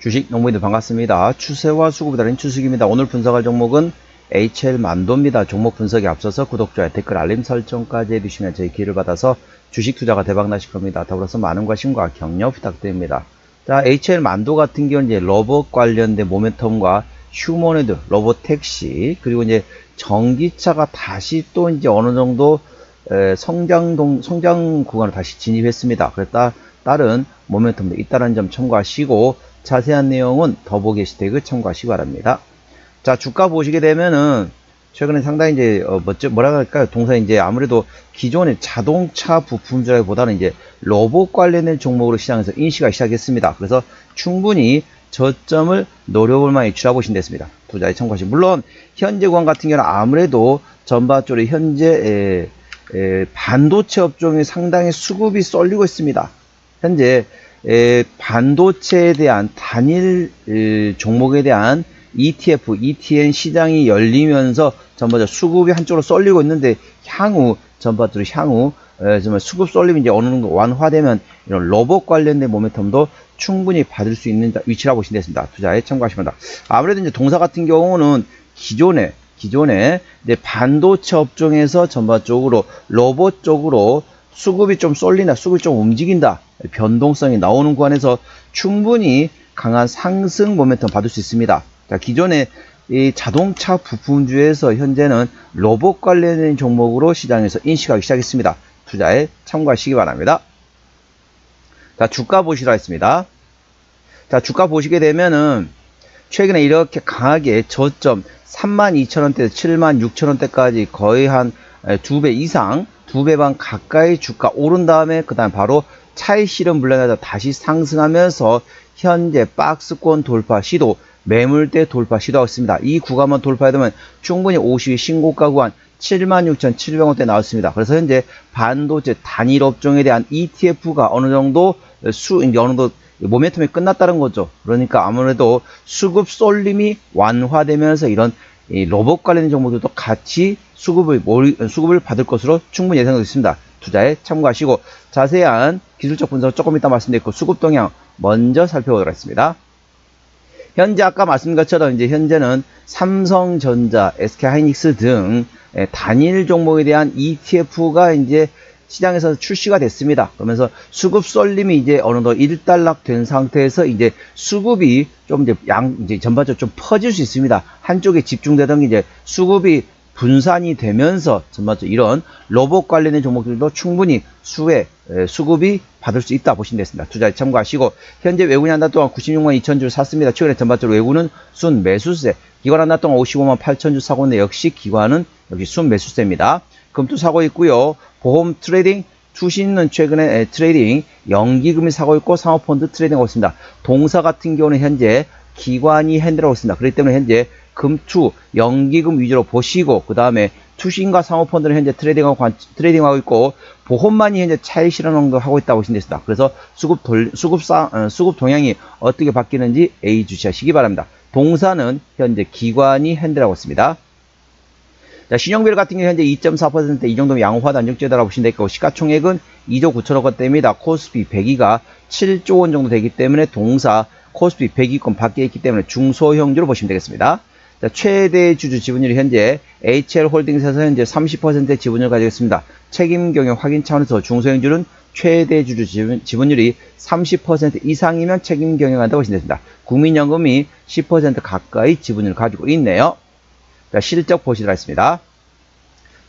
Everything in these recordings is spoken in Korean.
주식 농부인들 반갑습니다. 추세와 수급이 다른 추석입니다. 오늘 분석할 종목은 HL만도입니다. 종목 분석에 앞서서 구독, 좋아요, 댓글, 알림 설정까지 해주시면 저희 기회를 받아서 주식 투자가 대박나실 겁니다. 더불어서 많은 관심과 격려 부탁드립니다. 자, HL만도 같은 경우는 이제 로봇 관련된 모멘텀과 휴머노이드, 로봇택시, 그리고 이제 전기차가 다시 또 이제 어느 정도 성장 구간을 다시 진입했습니다. 그래서 다른 모멘텀도 있다는 점 참고하시고 자세한 내용은 더보기 해시태그 참고하시기 바랍니다. 자, 주가 보시게 되면은 최근에 상당히 이제 뭐라 할까요? 동사 이제 아무래도 기존의 자동차 부품주라기보다는 이제 로봇 관련된 종목으로 시장에서 인식하기 시작했습니다. 그래서 충분히 저점을 노려볼 만한 추려보신 됐습니다. 투자에 참고하시고, 물론 현재 구간 같은 경우는 아무래도 전반적으로 현재 반도체 업종이 상당히 수급이 쏠리고 있습니다. 현재 반도체에 대한 단일 종목에 대한 ETF, ETN 시장이 열리면서 전반적으로 수급이 한쪽으로 쏠리고 있는데 전반적으로 정말 수급 쏠림이 이제 어느 정도 완화되면 이런 로봇 관련된 모멘텀도 충분히 받을 수 있는 위치라고 보시면 되겠습니다. 투자에 참고하시면 됩니다. 아무래도 이제 동사 같은 경우는 기존에 이제 반도체 업종에서 전반적으로 로봇 쪽으로 수급이 좀 쏠린다, 수급이 좀 움직인다, 변동성이 나오는 구간에서 충분히 강한 상승 모멘텀 받을 수 있습니다. 자, 기존에 이 자동차 부품주에서 현재는 로봇 관련된 종목으로 시장에서 인식하기 시작했습니다. 투자에 참고하시기 바랍니다. 자, 주가 보시라 했습니다. 자, 주가 보시게 되면은 최근에 이렇게 강하게 저점 32,000원대에서 76,000원대까지 거의 한 2배 이상, 2배 반 가까이 주가 오른 다음에 그 다음 바로 차익 실현 물량에서 다시 상승하면서 현재 박스권 돌파 시도, 매물대 돌파 시도하고 있습니다. 이 구간만 돌파하면 충분히 50일 신고가 구간 76,700원대 나왔습니다. 그래서 현재 반도체 단일 업종에 대한 ETF가 어느 정도 모멘텀이 끝났다는 거죠. 그러니까 아무래도 수급 쏠림이 완화되면서 이런 로봇 관련 종목들도 같이 수급을 받을 것으로 충분히 예상되고 있습니다. 투자에 참고하시고 자세한 기술적 분석을 조금 이따 말씀드리고 수급 동향 먼저 살펴보도록 하겠습니다. 현재 아까 말씀드린 것처럼 이제 현재는 삼성전자, SK하이닉스 등 단일 종목에 대한 ETF가 이제 시장에서 출시가 됐습니다. 그러면서 수급 쏠림이 이제 어느 정도 일단락된 상태에서 이제 수급이 좀 이제 전반적으로 좀 퍼질 수 있습니다. 한쪽에 집중되던 게 이제 수급이 분산이 되면서 전반적으로 이런 로봇 관련된 종목들도 충분히 수급이 받을 수 있다 보시면 되겠습니다. 투자에 참고하시고 현재 외국인 한 달 동안 96만 2천주 샀습니다. 최근에 전반적으로 외국은 순 매수세, 기관 한 달 동안 55만 8천주 사고 있는데 역시 기관은 순 매수세입니다. 금투 사고 있고요. 보험 트레이딩, 투신은 최근에 트레이딩, 연기금이 사고 있고 상호펀드 트레이딩 하고 있습니다. 동사 같은 경우는 현재 기관이 핸들하고 있습니다. 그렇기 때문에 현재 금투, 연기금 위주로 보시고 그 다음에 투신과 상호펀드는 현재 트레이딩하고 있고 보험만이 현재 차익 실현하는 거 하고 있다고 보시면 됩니다. 그래서 수급 동향이 어떻게 바뀌는지 주시하시기 바랍니다. 동사는 현재 기관이 핸들하고 있습니다. 자, 신용비율 같은 경우 현재 2.4%, 이 정도면 양호하다 안정적이다라고 보시면 되겠고 시가총액은 2조 9천억 원대입니다. 코스피 100위가 7조 원 정도 되기 때문에 동사 코스피 100위권 밖에 있기 때문에 중소형주로 보시면 되겠습니다. 자, 최대 주주 지분율이 현재 HL홀딩스에서 현재 30%의 지분율을 가지고 있습니다. 책임 경영 확인 차원에서 중소형주는 최대 주주 지분율이 30% 이상이면 책임 경영한다고 보시면 됩니다. 국민연금이 10% 가까이 지분율을 가지고 있네요. 자, 실적 보시도록 하겠습니다.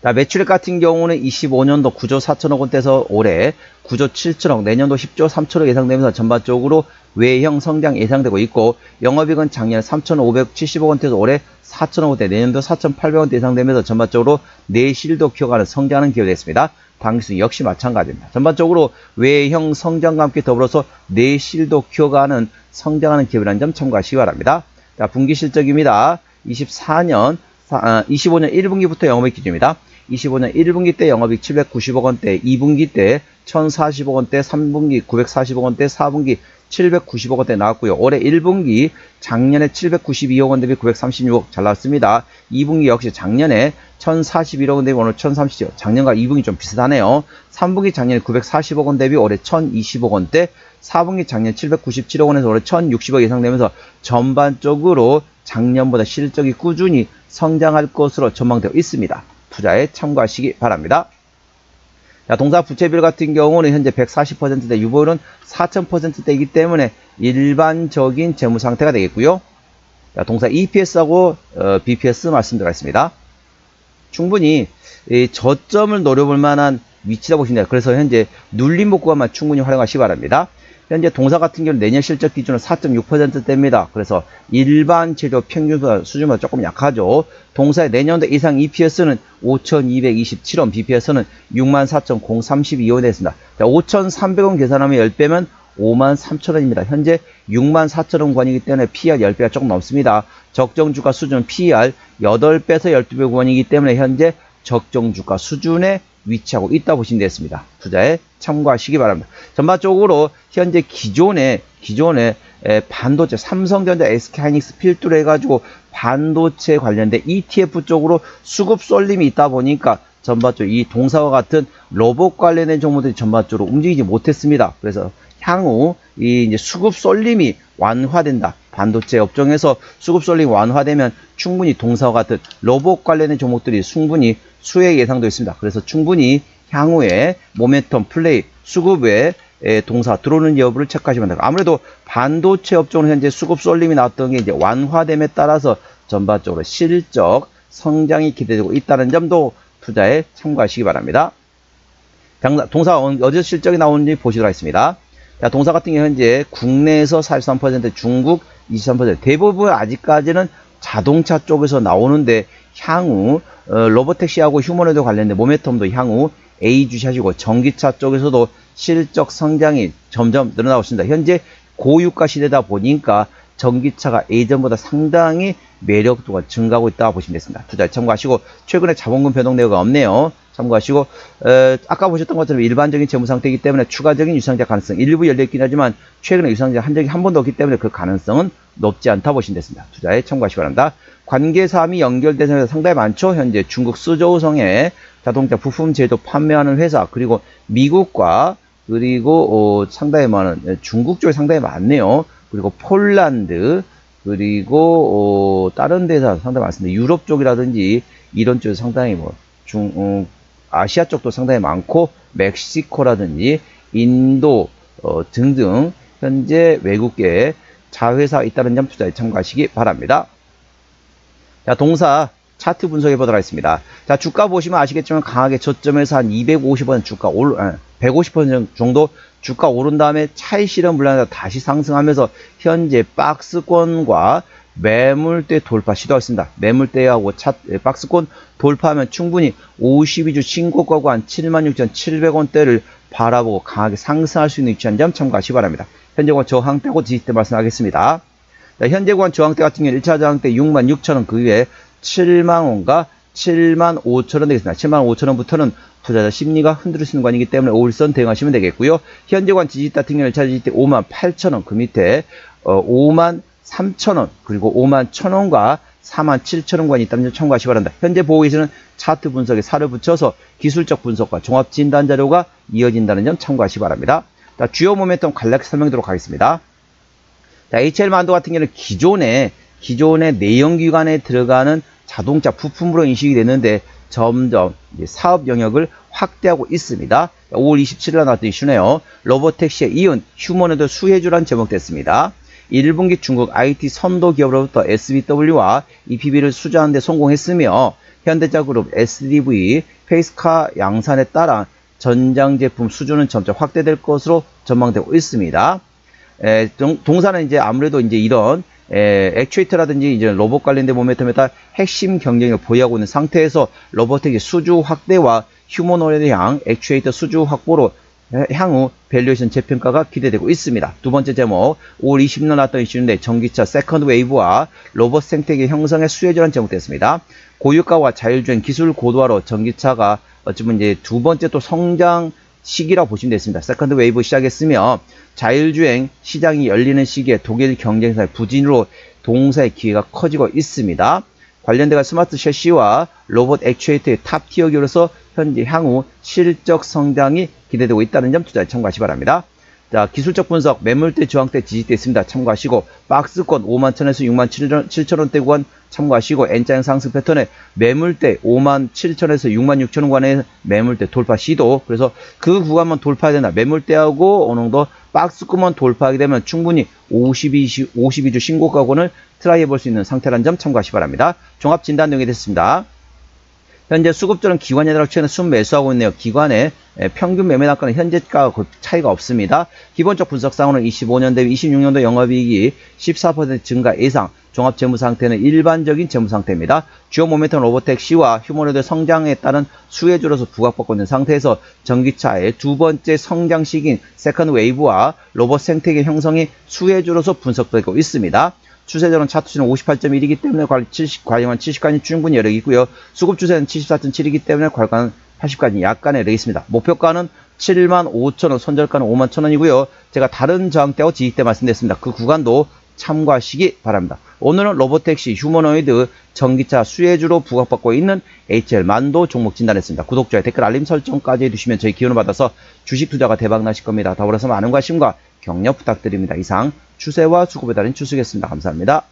자, 매출액 같은 경우는 25년도 9조 4천억 원대에서 올해 9조 7천억, 내년도 10조 3천억 예상되면서 전반적으로 외형 성장 예상되고 있고 영업이익은 작년 3,570억 원대에서 올해 4천억 원대, 내년도 4,800원대 예상되면서 전반적으로 내실도 키워가는 성장하는 기업이 됐습니다. 당기수 역시 마찬가지입니다. 전반적으로 외형 성장과 함께 더불어서 내실도 키워가는 성장하는 기업이라는 점 참고하시기 바랍니다. 자, 분기 실적입니다. 25년 1분기부터 영업이익 기준입니다. 25년 1분기 때 영업이익 790억 원대, 2분기 때 1040억 원대, 3분기 940억 원대, 4분기 790억 원대 나왔고요. 올해 1분기 작년에 792억 원 대비 936억 잘 나왔습니다. 2분기 역시 작년에 1041억 원 대비 오늘 1030억, 작년과 2분기 좀 비슷하네요. 3분기 작년에 940억 원 대비 올해 1020억 원대, 4분기 작년 797억 원에서 올해 1060억 예상되면서 전반적으로 작년보다 실적이 꾸준히 성장할 것으로 전망되어 있습니다. 투자에 참고하시기 바랍니다. 자, 동사 부채비율 같은 경우는 현재 140%대, 유보율은 4000%대이기 때문에 일반적인 재무 상태가 되겠고요. 자, 동사 EPS하고 BPS 말씀드리겠습니다. 충분히 저점을 노려볼 만한 위치다 보시면 돼요. 그래서 현재 눌림 복구간만 충분히 활용하시기 바랍니다. 현재 동사 같은 경우는 내년 실적 기준은 4.6%대입니다. 그래서 일반 제조 평균 수준보다 조금 약하죠. 동사의 내년도 이상 EPS는 5,227원, BPS는 64,032원이 됐습니다. 5,300원 계산하면 10배면 53,000원입니다. 현재 64,000원 구간이기 때문에 PER 10배가 조금 넘습니다. 적정 주가 수준 PER 8배에서 12배 구간이기 때문에 현재 적정 주가 수준에 위치하고 있다 보시면 되겠습니다. 투자에 참고하시기 바랍니다. 전반적으로 현재 기존에 반도체, 삼성전자, SK하이닉스 필두로 해가지고 반도체 관련된 ETF 쪽으로 수급 쏠림이 있다 보니까 전반적으로 이 동사와 같은 로봇 관련된 종목들이 전반적으로 움직이지 못했습니다. 그래서 향후 이 이제 수급 쏠림이 완화된다. 반도체 업종에서 수급 쏠림이 완화되면 충분히 동사와 같은 로봇 관련된 종목들이 충분히 수혜 예상도 있습니다. 그래서 충분히 향후에 모멘텀 플레이, 수급에 동사 들어오는 여부를 체크하시면 됩니다. 아무래도 반도체 업종은 현재 수급 쏠림이 나왔던 게 이제 완화됨에 따라서 전반적으로 실적 성장이 기대되고 있다는 점도 투자에 참고하시기 바랍니다. 동사 어제 실적이 나오는지 보시도록 하겠습니다. 자, 동사 같은 경우 현재 국내에서 43%, 중국 23%, 대부분 아직까지는 자동차 쪽에서 나오는데 향후 로보택시하고 휴머노이드 관련된 모멘텀도 향후 A 주시하시고 전기차 쪽에서도 실적 성장이 점점 늘어나고 있습니다. 현재 고유가 시대다 보니까 전기차가 예전보다 상당히 매력도가 증가하고 있다고 보시면 되겠습니다. 투자에 참고하시고 최근에 자본금 변동 내역이 없네요. 참고하시고 아까 보셨던 것처럼 일반적인 재무 상태이기 때문에 추가적인 유상자 가능성 일부 열려있긴 하지만 최근에 유상자 한 적이 한 번도 없기 때문에 그 가능성은 높지 않다 보시면 되겠습니다. 투자에 참고하시기 바랍니다. 관계사항이 연결된 회사 상당히 많죠. 현재 중국 수저우성의 자동차 부품 제조 판매하는 회사, 그리고 미국과 그리고 상당히 많은 중국 쪽에 상당히 많네요. 그리고 폴란드, 그리고 다른 데서 상당히 많습니다. 유럽 쪽이라든지 이런 쪽에 상당히 아시아 쪽도 상당히 많고 멕시코라든지 인도 등등 현재 외국계 자회사 있다는 점 투자에 참고하시기 바랍니다. 자, 동사 차트 분석해 보도록 하겠습니다. 자, 주가 보시면 아시겠지만 강하게 저점에서 한 250원 주가 150% 정도 주가 오른 다음에 차익 실현 물량에서 다시 상승하면서 현재 박스권과 매물대 돌파 시도했습니다. 매물대하고 박스권 돌파하면 충분히 52주 신고가 구간 76,700원대를 바라보고 강하게 상승할 수 있는 위치한 점 참고하시기 바랍니다. 현재 구간 저항대고 지지대 말씀하겠습니다. 자, 현재 구간 저항대 같은 경우는 1차 저항대 66,000원, 그 위에 70,000원과 75,000원 되겠습니다. 75,000원부터는 투자자 심리가 흔들릴 수 있는 구간이기 때문에 5일선 대응하시면 되겠고요. 현재 구간 지지대 같은 경우는 1차 지지대 58,000원, 그 밑에 53,000원, 그리고 51,000원과 47,000원 구간이 있다는 점 참고하시기 바랍니다. 현재 보고 계시는 차트 분석에 살을 붙여서 기술적 분석과 종합 진단 자료가 이어진다는 점 참고하시기 바랍니다. 자, 주요 모멘텀 간략히 설명드리도록 하겠습니다. 자, HL만도 같은 경우는 기존의 내연기관에 들어가는 자동차 부품으로 인식이 됐는데 점점 사업 영역을 확대하고 있습니다. 5월 27일 나왔던 이슈네요. 로보택시에 이은 휴머노이드 수혜주란 제목됐습니다. 1분기 중국 IT 선도 기업으로부터 SBW와 EPB를 수주하는 데 성공했으며 현대자그룹 SDV 페이스카 양산에 따라 전장 제품 수주는 점점 확대될 것으로 전망되고 있습니다. 동사는 이제 아무래도 이제 이런 액추에이터라든지 이제 로봇 관련된 모멘텀에 따라 핵심 경쟁력을 보유하고 있는 상태에서 로보틱의 수주 확대와 휴머노이드 향 액추에이터 수주 확보로 향후 밸류에이션 재평가가 기대되고 있습니다. 두 번째 제목, 5월 20일 나왔던 이슈인데 전기차 세컨드 웨이브와 로봇 생태계 형성의 수혜주라는 제목됐습니다. 고유가와 자율주행 기술 고도화로 전기차가 어쩌면 이제 두 번째 또 성장 시기라고 보시면 되겠습니다. 세컨드 웨이브 시작했으며 자율주행 시장이 열리는 시기에 독일 경쟁사의 부진으로 동사의 기회가 커지고 있습니다. 관련돼가 스마트 셰시와 로봇 액추에이터의 탑 티어 기업으로서 현재 향후 실적 성장이 기대되고 있다는 점 투자에 참고하시기 바랍니다. 자, 기술적 분석, 매물대, 저항대, 지지대 있습니다. 참고하시고, 박스권 51,000원에서 67,000원대 구간 참고하시고, N자형 상승 패턴에 매물대 57,000원에서 66,000원 구간의 매물대 돌파 시도. 그래서 그 구간만 돌파해야 된다. 매물대하고 어느 정도 박스권만 돌파하게 되면 충분히 52주 신고가권을 트라이 해볼 수 있는 상태라는 점 참고하시기 바랍니다. 종합 진단 내용이 됐습니다. 현재 수급들은 기관 예매락 최근에 순매수하고 있네요. 기관의 평균 매매 단가는 현재가 차이가 없습니다. 기본적 분석상으로는 25년 대비 26년도 영업이익이 14% 증가 예상, 종합 재무 상태는 일반적인 재무 상태입니다. 주요 모멘텀 로보택시와 휴머노이드 성장에 따른 수혜주로서 부각받고 있는 상태에서 전기차의 두 번째 성장 시기인 세컨드 웨이브와 로봇 생태계 형성이 수혜주로서 분석되고 있습니다. 추세전은 차트는 58.1이기 때문에 과감한 70까지 충분히 여력이 있고요. 수급 추세는 74.7이기 때문에 과감한 80까지 약간의 여력이 있습니다. 목표가는 75,000원, 손절가는 51,000원이고요. 제가 다른 저항대와 지지대 말씀드렸습니다. 그 구간도 참고하시기 바랍니다. 오늘은 로보택시, 휴머노이드, 전기차 수혜주로 부각받고 있는 HL 만도 종목 진단했습니다. 구독, 좋아요, 댓글, 알림 설정까지 해주시면 저희 기운을 받아서 주식 투자가 대박 나실 겁니다. 더불어서 많은 관심과 격려 부탁드립니다. 이상 추세와 수급에 달린 추수겠습니다. 감사합니다.